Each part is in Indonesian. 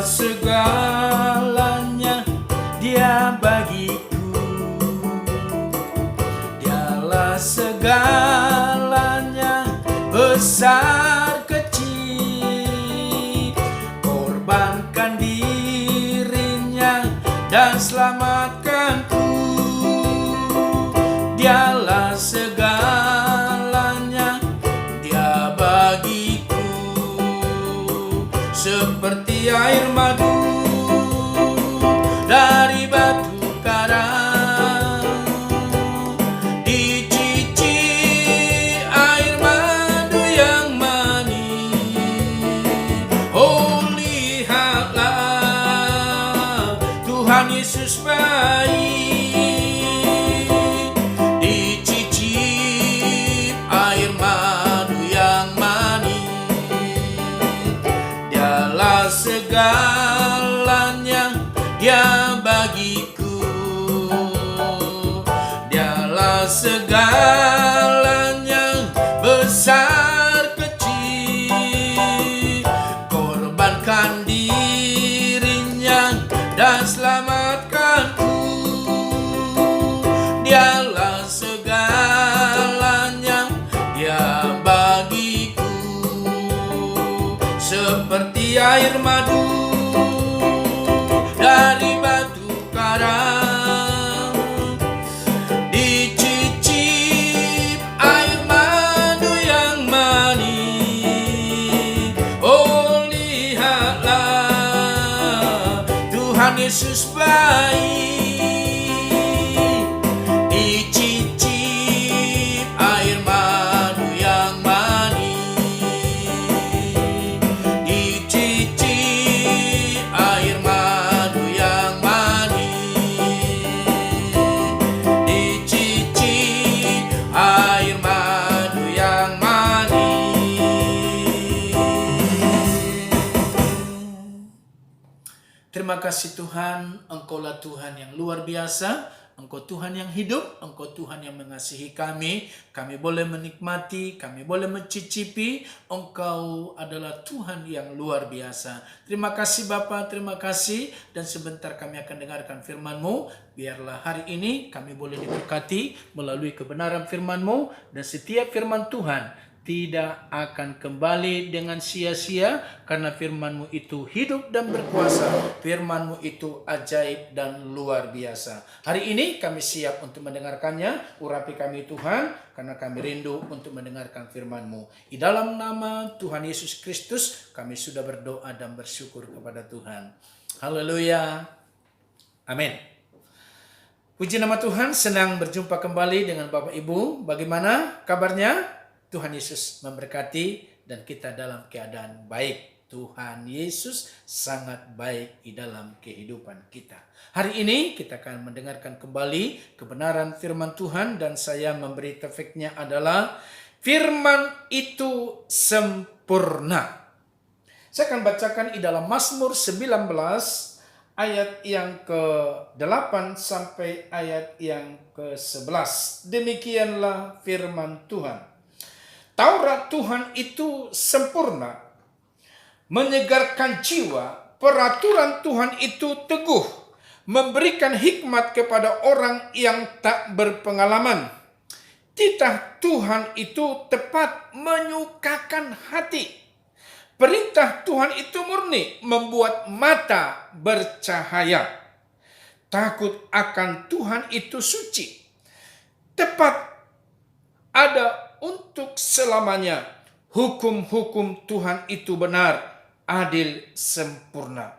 segalanya Dia bagiku. Dialah segalanya, besar kecil, korbankan dirinya dan selamatkanku. Dialah segalanya, Dia bagiku. Seperti air madu dari batu karang, dicicih air madu yang manis. Oh, lihatlah Tuhan Yesus baik, dicicih air madu yang manis. Dialah segalanya, Dia bagiku. Dialah segalanya, besar kecil, korbankan dirinya dan selamatkanku. Dialah segalanya, Dia bagiku. Seperti air madu dari batu karang, dicicip air madu yang manis. Oh, lihatlah Tuhan Yesus baik, dicicip air madu yang manis, dicicip air madu yang manis, dicicip air madu yang manis. Terima kasih Tuhan, Engkaulah Tuhan yang luar biasa. Engkau Tuhan yang hidup, Engkau Tuhan yang mengasihi kami. Kami boleh menikmati, kami boleh mencicipi. Engkau adalah Tuhan yang luar biasa. Terima kasih Bapa, terima kasih. Dan sebentar kami akan dengarkan firman-Mu. Biarlah hari ini kami boleh diberkati melalui kebenaran firman-Mu. Dan setiap firman Tuhan tidak akan kembali dengan sia-sia, karena firman-Mu itu hidup dan berkuasa. Firman-Mu itu ajaib dan luar biasa. Hari ini kami siap untuk mendengarkannya. Urapi kami Tuhan, karena kami rindu untuk mendengarkan firman-Mu. Di dalam nama Tuhan Yesus Kristus kami sudah berdoa dan bersyukur kepada Tuhan. Haleluya. Amin. Puji nama Tuhan, senang berjumpa kembali dengan Bapak Ibu. Bagaimana kabarnya? Tuhan Yesus memberkati dan kita dalam keadaan baik. Tuhan Yesus sangat baik di dalam kehidupan kita. Hari ini kita akan mendengarkan kembali kebenaran firman Tuhan, dan saya memberi topiknya adalah firman itu sempurna. Saya akan bacakan di dalam Mazmur 19 ayat yang ke-8 sampai ayat yang ke-11. Demikianlah firman Tuhan. Taurat Tuhan itu sempurna, menyegarkan jiwa. Peraturan Tuhan itu teguh, memberikan hikmat kepada orang yang tak berpengalaman. Titah Tuhan itu tepat, menyukakan hati. Perintah Tuhan itu murni, membuat mata bercahaya. Takut akan Tuhan itu suci, tepat ada untuk selamanya. Hukum-hukum Tuhan itu benar, adil, sempurna.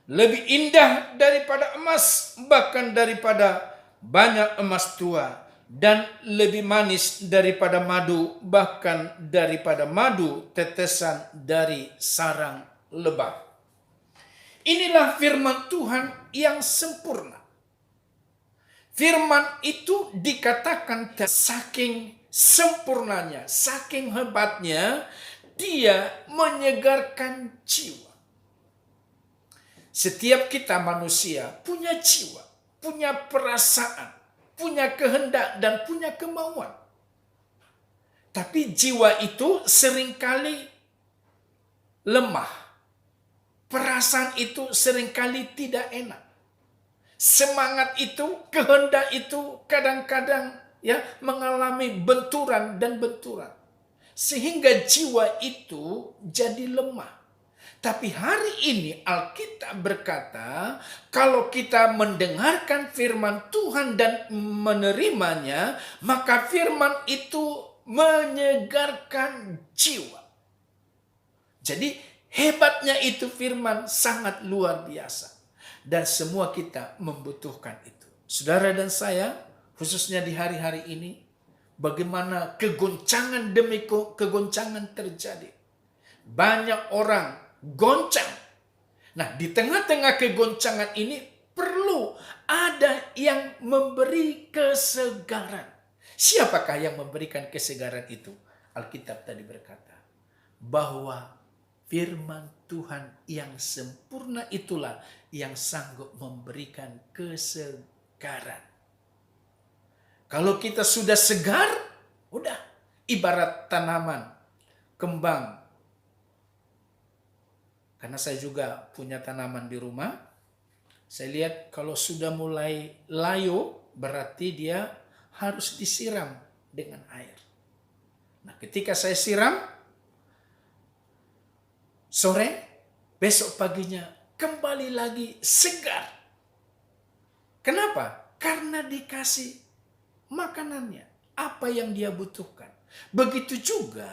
Lebih indah daripada emas, bahkan daripada banyak emas tua. Dan lebih manis daripada madu, bahkan daripada madu tetesan dari sarang lebah. Inilah firman Tuhan yang sempurna. Firman itu dikatakan saking sempurnanya, saking hebatnya, dia menyegarkan jiwa. Setiap kita manusia punya jiwa, punya perasaan, punya kehendak, dan punya kemauan. Tapi jiwa itu seringkali lemah, perasaan itu seringkali tidak enak. Semangat itu, kehendak itu kadang-kadang ya mengalami benturan dan benturan. Sehingga jiwa itu jadi lemah. Tapi hari ini Alkitab berkata, kalau kita mendengarkan firman Tuhan dan menerimanya, maka firman itu menyegarkan jiwa. Jadi hebatnya itu firman sangat luar biasa. Dan semua kita membutuhkan itu. Saudara dan saya, khususnya di hari-hari ini, bagaimana kegoncangan demi kegoncangan terjadi. Banyak orang goncang. Nah, di tengah-tengah kegoncangan ini perlu ada yang memberi kesegaran. Siapakah yang memberikan kesegaran itu? Alkitab tadi berkata bahwa firman Tuhan yang sempurna itulah yang sanggup memberikan kesegaran. Kalau kita sudah segar, udah ibarat tanaman, kembang. Karena saya juga punya tanaman di rumah. Saya lihat kalau sudah mulai layu, berarti dia harus disiram dengan air. Nah, ketika saya siram, sore, besok paginya kembali lagi segar. Kenapa? Karena dikasih makanannya, apa yang dia butuhkan. Begitu juga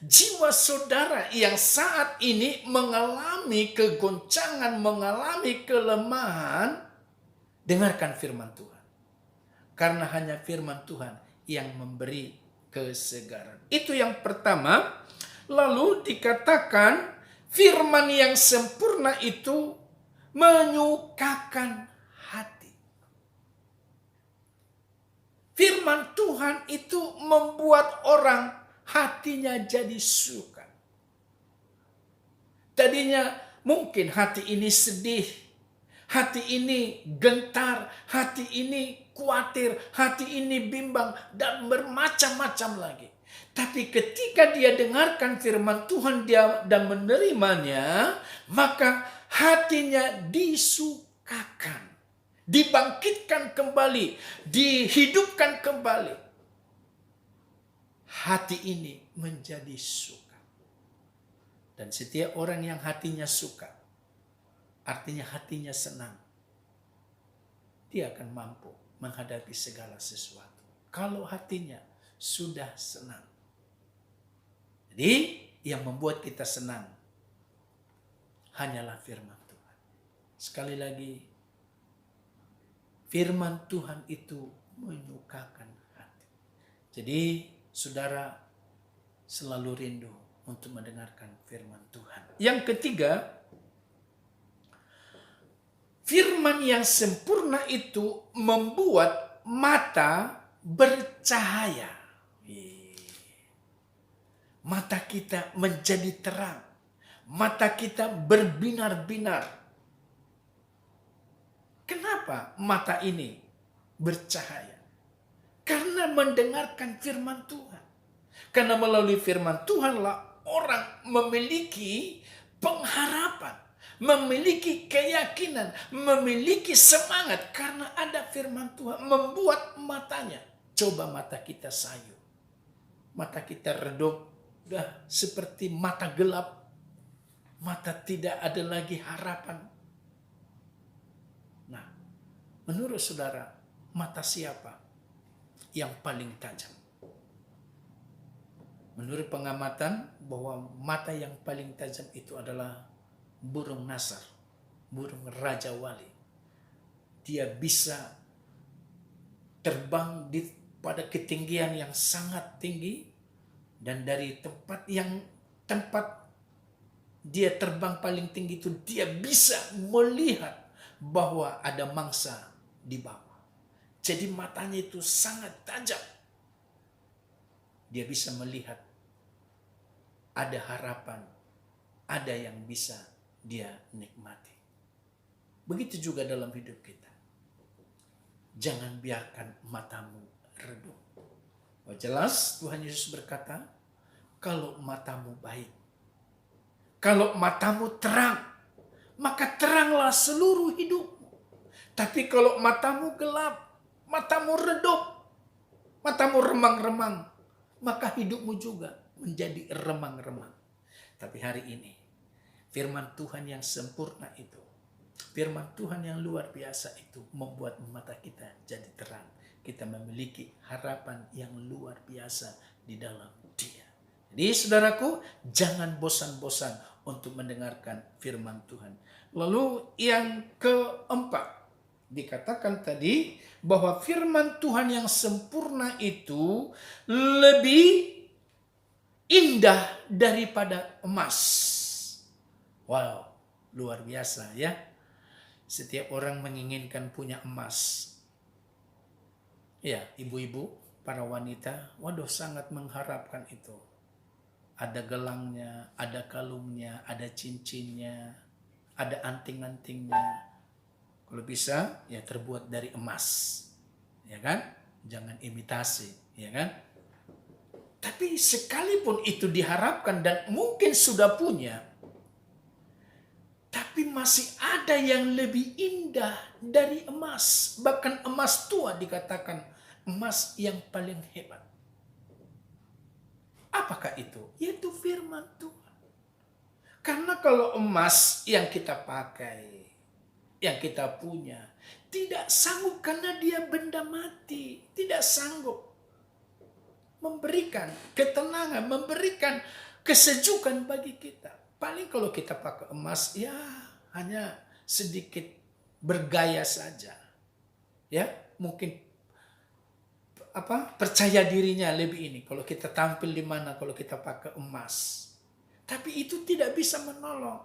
jiwa saudara yang saat ini mengalami kegoncangan, mengalami kelemahan, dengarkan firman Tuhan. Karena hanya firman Tuhan yang memberi kesegaran. Itu yang pertama. Lalu dikatakan firman yang sempurna itu menyukakan hati. Firman Tuhan itu membuat orang hatinya jadi suka. Tadinya mungkin hati ini sedih, hati ini gentar, hati ini khawatir, hati ini bimbang, dan bermacam-macam lagi. Tapi ketika dia dengarkan firman Tuhan dan menerimanya, maka hatinya disukakan, dibangkitkan kembali, dihidupkan kembali. Hati ini menjadi suka. Dan setiap orang yang hatinya suka, artinya hatinya senang, dia akan mampu menghadapi segala sesuatu. Kalau hatinya sudah senang. Jadi yang membuat kita senang hanyalah firman Tuhan. Sekali lagi, firman Tuhan itu menyukakan hati. Jadi saudara selalu rindu untuk mendengarkan firman Tuhan. Yang ketiga, firman yang sempurna itu membuat mata bercahaya. Mata kita menjadi terang. Mata kita berbinar-binar. Kenapa mata ini bercahaya? Karena mendengarkan firman Tuhan. Karena melalui firman Tuhanlah orang memiliki pengharapan, memiliki keyakinan, memiliki semangat. Karena ada firman Tuhan membuat matanya. Coba mata kita sayu. Mata kita redup. Udah seperti mata gelap. Mata tidak ada lagi harapan. Nah, menurut saudara, mata siapa yang paling tajam? Menurut pengamatan bahwa mata yang paling tajam itu adalah burung nasar, burung raja wali. Dia bisa terbang pada ketinggian yang sangat tinggi. Dan dari tempat dia terbang paling tinggi itu, dia bisa melihat bahwa ada mangsa di bawah. Jadi matanya itu sangat tajam. Dia bisa melihat ada harapan, ada yang bisa dia nikmati. Begitu juga dalam hidup kita. Jangan biarkan matamu redup. Oh, jelas Tuhan Yesus berkata, kalau matamu baik, kalau matamu terang, maka teranglah seluruh hidupmu. Tapi kalau matamu gelap, matamu redup, matamu remang-remang, maka hidupmu juga menjadi remang-remang. Tapi hari ini, firman Tuhan yang sempurna itu, firman Tuhan yang luar biasa itu membuat mata kita jadi terang. Kita memiliki harapan yang luar biasa di dalam Dia. Jadi saudaraku, jangan bosan-bosan untuk mendengarkan firman Tuhan. Lalu yang keempat, dikatakan tadi bahwa firman Tuhan yang sempurna itu lebih indah daripada emas. Wow, luar biasa ya. Setiap orang menginginkan punya emas. Ya, ibu-ibu, para wanita, waduh sangat mengharapkan itu. Ada gelangnya, ada kalungnya, ada cincinnya, ada anting-antingnya. Kalau bisa, ya terbuat dari emas. Ya kan? Jangan imitasi, ya kan? Tapi sekalipun itu diharapkan dan mungkin sudah punya, tapi masih ada yang lebih indah dari emas. Bahkan emas tua dikatakan emas yang paling hebat. Apakah itu? Yaitu firman Tuhan. Karena kalau emas yang kita pakai, yang kita punya, tidak sanggup karena dia benda mati. Tidak sanggup memberikan ketenangan, memberikan kesejukan bagi kita. Paling kalau kita pakai emas, ya hanya sedikit bergaya saja. Ya, mungkin percaya dirinya lebih ini. Kalau kita tampil di mana, kalau kita pakai emas. Tapi itu tidak bisa menolong.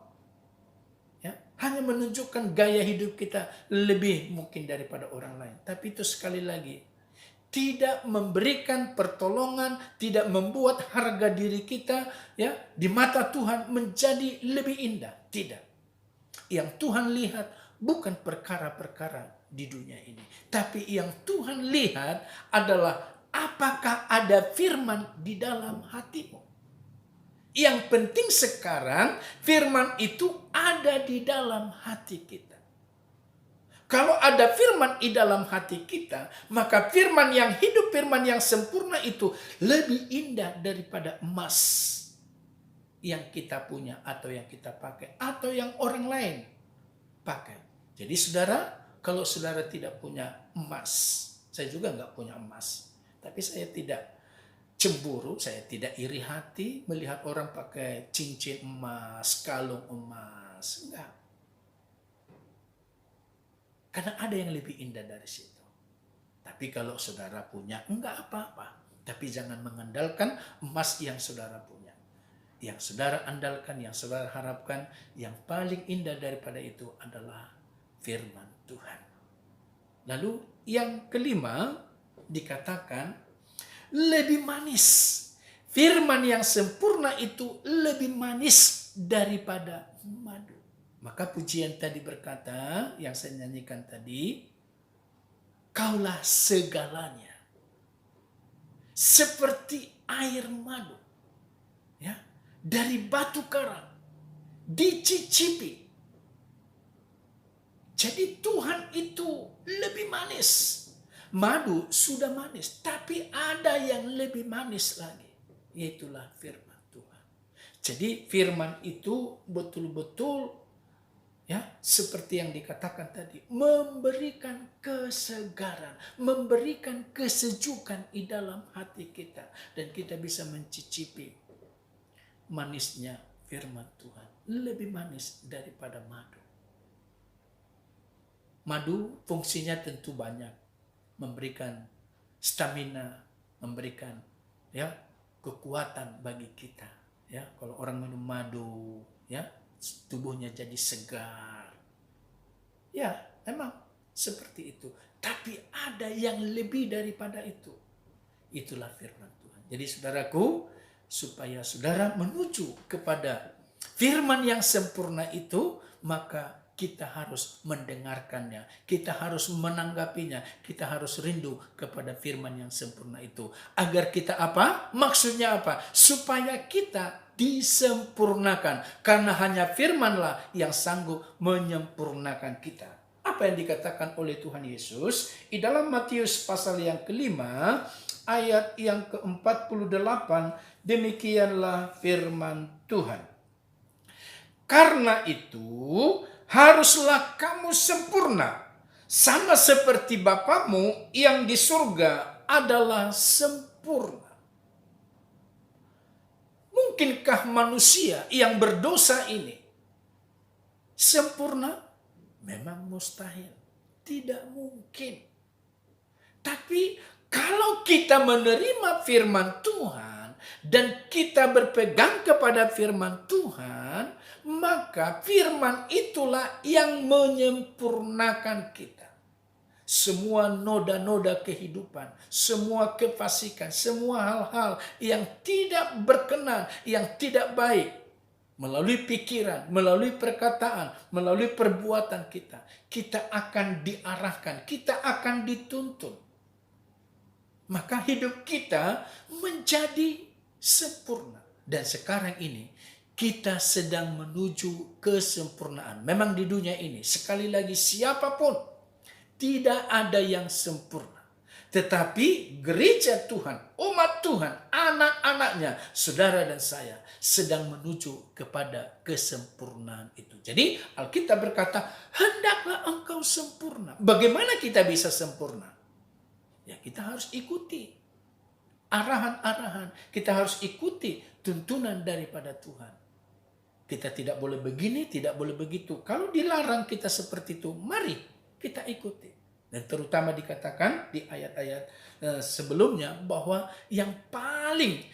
Ya, hanya menunjukkan gaya hidup kita lebih mungkin daripada orang lain. Tapi itu sekali lagi tidak memberikan pertolongan, tidak membuat harga diri kita ya di mata Tuhan menjadi lebih indah. Tidak. Yang Tuhan lihat bukan perkara-perkara di dunia ini, tapi yang Tuhan lihat adalah apakah ada firman di dalam hatimu. Yang penting sekarang firman itu ada di dalam hati kita. Kalau ada firman di dalam hati kita, maka firman yang hidup, firman yang sempurna itu lebih indah daripada emas yang kita punya atau yang kita pakai atau yang orang lain pakai. Jadi saudara, kalau saudara tidak punya emas, saya juga nggak punya emas, tapi saya tidak cemburu, saya tidak iri hati melihat orang pakai cincin emas, kalung emas. Enggak. Karena ada yang lebih indah dari situ. Tapi kalau saudara punya, enggak apa-apa. Tapi jangan mengandalkan emas yang saudara punya. Yang saudara andalkan, yang saudara harapkan, yang paling indah daripada itu adalah firman Tuhan. Lalu yang kelima dikatakan lebih manis. Firman yang sempurna itu lebih manis daripada madu. Maka pujian tadi berkata, yang saya nyanyikan tadi, kaulah segalanya. Seperti air madu. Ya, dari batu karang. Dicicipi. Jadi Tuhan itu lebih manis. Madu sudah manis, tapi ada yang lebih manis lagi, yaitulah firman Tuhan. Jadi firman itu betul-betul ya seperti yang dikatakan tadi, memberikan kesegaran, memberikan kesejukan di dalam hati kita dan kita bisa mencicipi manisnya firman Tuhan, lebih manis daripada madu. Madu fungsinya tentu banyak. Memberikan stamina, memberikan ya kekuatan bagi kita. Ya, kalau orang minum madu, ya tubuhnya jadi segar. Ya, memang seperti itu. Tapi ada yang lebih daripada itu. Itulah firman Tuhan. Jadi saudaraku, supaya saudara menuju kepada firman yang sempurna itu, maka kita harus mendengarkannya, kita harus menanggapinya, kita harus rindu kepada firman yang sempurna itu. Agar kita apa? Maksudnya apa? Supaya kita disempurnakan. Karena hanya firman-Lah yang sanggup menyempurnakan kita. Apa yang dikatakan oleh Tuhan Yesus di dalam Matius pasal yang kelima ayat yang ke-48, demikianlah firman Tuhan. Karena itu haruslah kamu sempurna, sama seperti Bapamu yang di surga adalah sempurna. Mungkinkah manusia yang berdosa ini sempurna? Memang mustahil. Tidak mungkin. Tapi kalau kita menerima firman Tuhan dan kita berpegang kepada firman Tuhan, maka firman itulah yang menyempurnakan kita. Semua noda-noda kehidupan, semua kefasikan, semua hal-hal yang tidak berkenan, yang tidak baik, melalui pikiran, melalui perkataan, melalui perbuatan kita akan diarahkan, kita akan dituntun. Maka hidup kita menjadi sempurna. Dan sekarang ini kita sedang menuju kesempurnaan. Memang di dunia ini, sekali lagi siapapun, tidak ada yang sempurna. Tetapi gereja Tuhan, umat Tuhan, anak-anaknya, saudara dan saya sedang menuju kepada kesempurnaan itu. Jadi Alkitab berkata, hendaklah engkau sempurna. Bagaimana kita bisa sempurna? Ya, kita harus ikuti arahan-arahan. Kita harus ikuti tuntunan daripada Tuhan. Kita tidak boleh begini, tidak boleh begitu. Kalau dilarang kita seperti itu, mari kita ikuti. Dan terutama dikatakan di ayat-ayat sebelumnya bahwa yang paling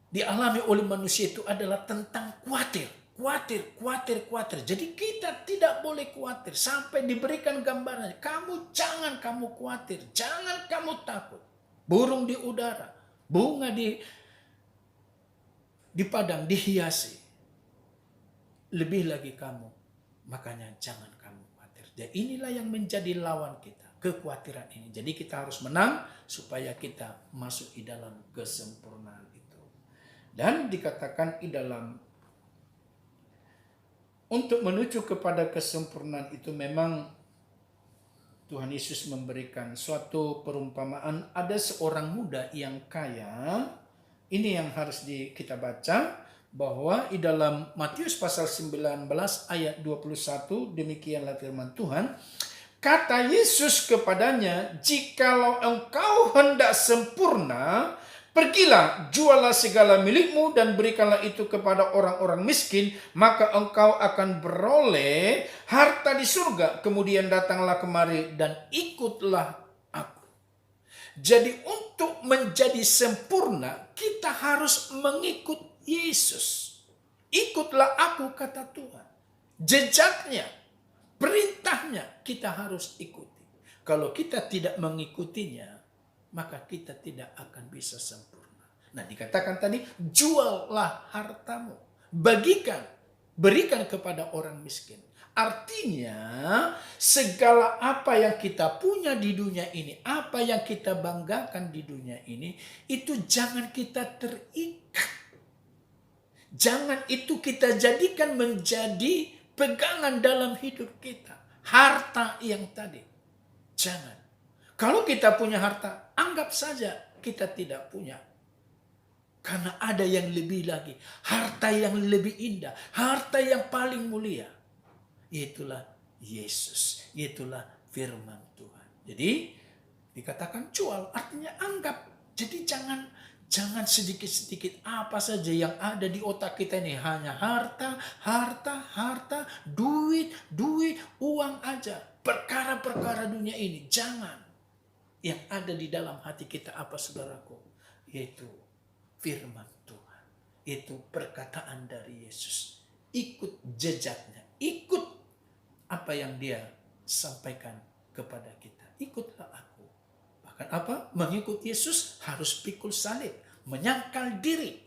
dialami oleh manusia itu adalah tentang khawatir. Khawatir. Jadi kita tidak boleh khawatir. Sampai diberikan gambarannya. Jangan kamu khawatir. Jangan kamu takut. Burung di udara. Bunga di padang dihiasi. Lebih lagi kamu. Makanya jangan kamu khawatir. Dan inilah yang menjadi lawan kita. Kekhawatiran ini. Jadi kita harus menang supaya kita masuk di dalam kesempurnaan itu. Dan dikatakan di dalam untuk menuju kepada kesempurnaan itu memang Tuhan Yesus memberikan suatu perumpamaan. Ada seorang muda yang kaya. Ini yang harus kita baca. Bahwa di dalam Matius pasal 19 ayat 21. Demikianlah firman Tuhan. Kata Yesus kepadanya, jikalau engkau hendak sempurna, pergilah, jualah segala milikmu dan berikanlah itu kepada orang-orang miskin, maka engkau akan beroleh harta di surga. Kemudian datanglah kemari dan ikutlah aku. Jadi untuk menjadi sempurna, kita harus mengikut Yesus. Ikutlah aku, kata Tuhan. Jejaknya, perintahnya kita harus ikuti. Kalau kita tidak mengikutinya, maka kita tidak akan bisa sempurna. Nah, dikatakan tadi, juallah hartamu. Berikan kepada orang miskin. Artinya, segala apa yang kita punya di dunia ini, apa yang kita banggakan di dunia ini, itu jangan kita terikat. Jangan itu kita jadikan menjadi pegangan dalam hidup kita. Harta yang tadi. Jangan. Kalau kita punya harta, anggap saja kita tidak punya. Karena ada yang lebih lagi. Harta yang lebih indah. Harta yang paling mulia. Itulah Yesus. Itulah firman Tuhan. Jadi dikatakan jual, artinya anggap. Jadi jangan sedikit-sedikit apa saja yang ada di otak kita ini. Hanya harta, duit, uang aja. Perkara-perkara dunia ini. Jangan. Yang ada di dalam hati kita apa, saudaraku? Yaitu firman Tuhan. Itu perkataan dari Yesus. Ikut jejaknya. Ikut apa yang dia sampaikan kepada kita. Ikutlah aku. Bahkan apa? Mengikut Yesus harus pikul salib. Menyangkal diri.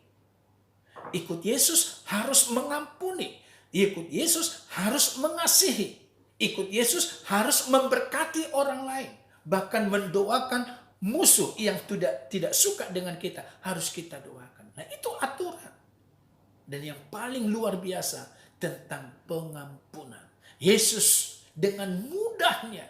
Ikut Yesus harus mengampuni. Ikut Yesus harus mengasihi. Ikut Yesus harus memberkati orang lain. Bahkan mendoakan musuh yang tidak suka dengan kita. Harus kita doakan. Nah, itu aturan. dan yang paling luar biasa tentang pengampunan. Yesus dengan mudahnya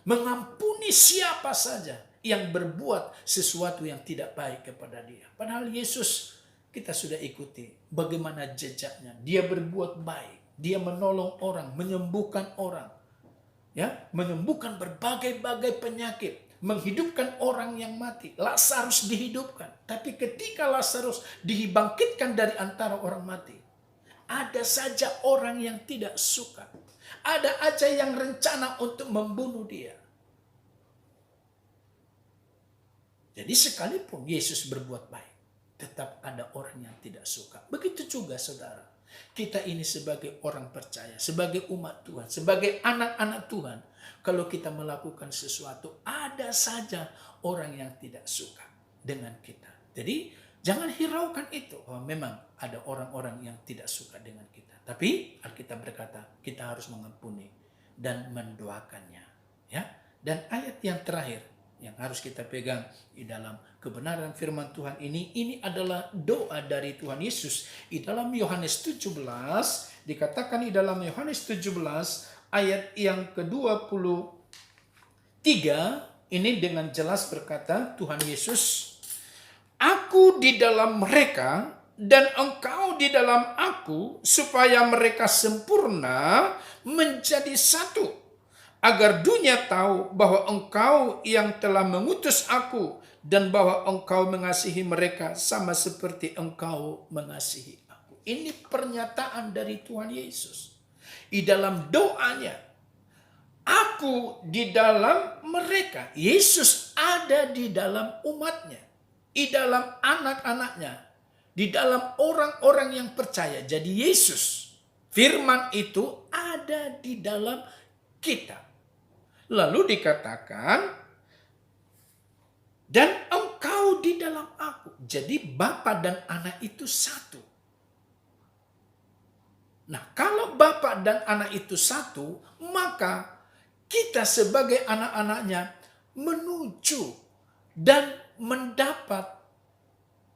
mengampuni siapa saja yang berbuat sesuatu yang tidak baik kepada dia. Padahal Yesus kita sudah ikuti bagaimana jejaknya. Dia berbuat baik, dia menolong orang, menyembuhkan orang, ya, menyembuhkan berbagai-bagai penyakit, menghidupkan orang yang mati. Lazarus dihidupkan. Tapi ketika Lazarus dibangkitkan dari antara orang mati, ada saja orang yang tidak suka. Ada aja yang rencana untuk membunuh dia. Jadi sekalipun Yesus berbuat baik, tetap ada orang yang tidak suka. Begitu juga saudara. Kita ini sebagai orang percaya, sebagai umat Tuhan, sebagai anak-anak Tuhan. Kalau kita melakukan sesuatu, ada saja orang yang tidak suka dengan kita. Jadi jangan hiraukan itu. Oh, memang ada orang-orang yang tidak suka dengan kita. Tapi Alkitab berkata kita harus mengampuni dan mendoakannya. Ya. Dan ayat yang terakhir yang harus kita pegang di dalam kebenaran firman Tuhan ini adalah doa dari Tuhan Yesus. Di dalam Yohanes 17 dikatakan, di dalam Yohanes 17 ayat yang ke-23 ini dengan jelas berkata Tuhan Yesus, "Aku di dalam mereka dan engkau di dalam aku, supaya mereka sempurna menjadi satu, agar dunia tahu bahwa engkau yang telah mengutus aku dan bahwa engkau mengasihi mereka sama seperti engkau mengasihi aku." Ini pernyataan dari Tuhan Yesus. Di dalam doanya, aku di dalam mereka. Yesus ada di dalam umatnya, di dalam anak-anaknya, di dalam orang-orang yang percaya. Jadi Yesus, firman itu ada di dalam kita. Lalu dikatakan, dan engkau di dalam aku. Jadi Bapa dan Anak itu satu. Nah, kalau Bapa dan Anak itu satu, maka kita sebagai anak-anaknya menuju dan mendapat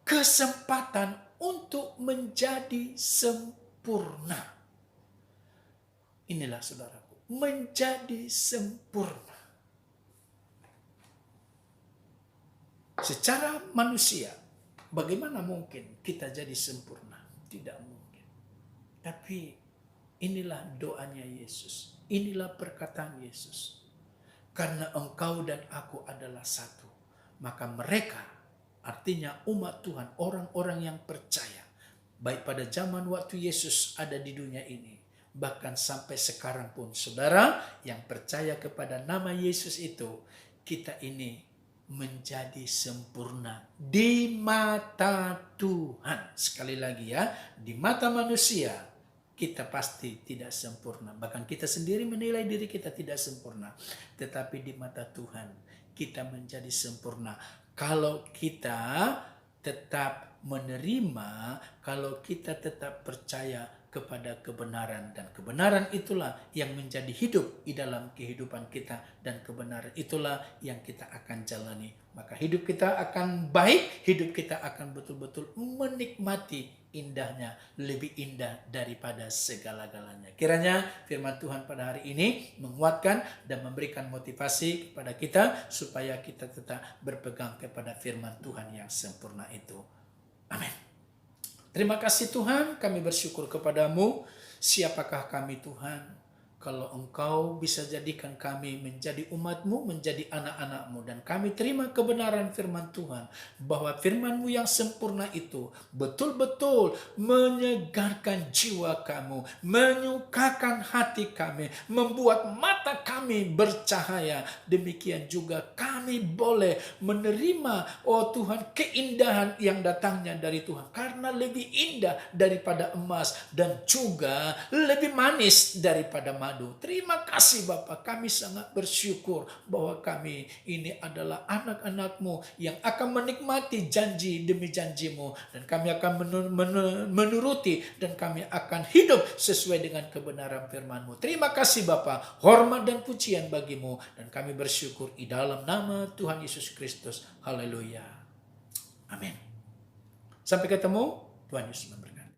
kesempatan untuk menjadi sempurna. Inilah saudaraku, menjadi sempurna. Secara manusia, bagaimana mungkin kita jadi sempurna? Tidak mungkin. Tapi inilah doanya Yesus. Inilah perkataan Yesus. Karena engkau dan aku adalah satu, maka mereka, artinya umat Tuhan, orang-orang yang percaya, baik pada zaman waktu Yesus ada di dunia ini, bahkan sampai sekarang pun, saudara yang percaya kepada nama Yesus itu, kita ini menjadi sempurna di mata Tuhan. Sekali lagi ya, di mata manusia kita pasti tidak sempurna. Bahkan kita sendiri menilai diri kita tidak sempurna. Tetapi di mata Tuhan kita menjadi sempurna. Kalau kita tetap menerima, kalau kita tetap percaya kepada kebenaran. Dan kebenaran itulah yang menjadi hidup di dalam kehidupan kita. Dan kebenaran itulah yang kita akan jalani. Maka hidup kita akan baik, hidup kita akan betul-betul menikmati indahnya, lebih indah daripada segala-galanya. Kiranya firman Tuhan pada hari ini menguatkan dan memberikan motivasi kepada kita supaya kita tetap berpegang kepada firman Tuhan yang sempurna itu. Amin. Terima kasih Tuhan, kami bersyukur kepadamu. Siapakah kami Tuhan? Kalau engkau bisa jadikan kami menjadi umat-Mu, menjadi anak-anak-Mu. Dan kami terima kebenaran firman Tuhan. Bahwa firman-Mu yang sempurna itu betul-betul menyegarkan jiwa kami, menyukakan hati kami, membuat mata kami bercahaya. Demikian juga kami boleh menerima, oh Tuhan, keindahan yang datangnya dari Tuhan. Karena lebih indah daripada emas dan juga lebih manis daripada madu. Terima kasih Bapa, kami sangat bersyukur bahwa kami ini adalah anak-anak-Mu yang akan menikmati janji demi janji-Mu. Dan kami akan menuruti dan kami akan hidup sesuai dengan kebenaran firman-Mu. Terima kasih Bapa, hormat dan pujian bagi-Mu. Dan kami bersyukur di dalam nama Tuhan Yesus Kristus. Haleluya. Amin. Sampai ketemu. Tuhan Yesus memberkati.